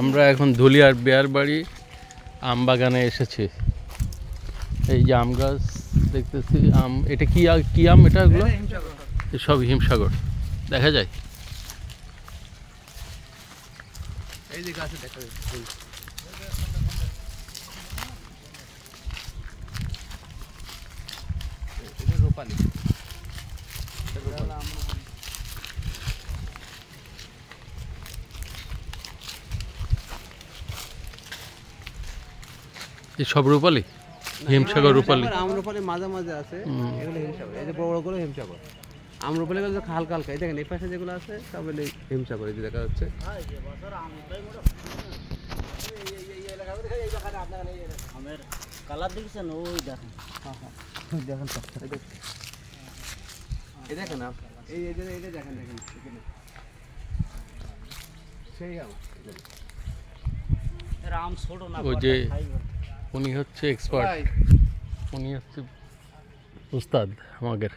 আমরা এখন ধুলিয়ার বেয়ারবাড়ি আম বাগানে এসেছি। এই যে আম গাছ দেখতেছি, আম এটা কি আম এটা? এগুলো সব হিমসাগর দেখা যায়। এই যে গাছে দেখা যাচ্ছে রূপালী। এই সব রূপালী, হিমসাগর রূপালী। আমরূপালী মাঝে মাঝে আছে, এগুলো হিমসাগর। এই যে বড় বড় গুলো হিমসাগর। আমরূপালী গুলো হালকা হালকা, এই দেখেন এই পাশে যেগুলো আছে সব হিমসাগর। এই যে দেখা যাচ্ছে আমের কালার দেখছেন? ওই দেখেন, দেখেন এই দেখেন এই যে দেখেন দেখেন সেই আম। আম ছোট না, ওই যে উনি হচ্ছে এক্সপার্ট, উনি হচ্ছে উস্তাদ আমাদের।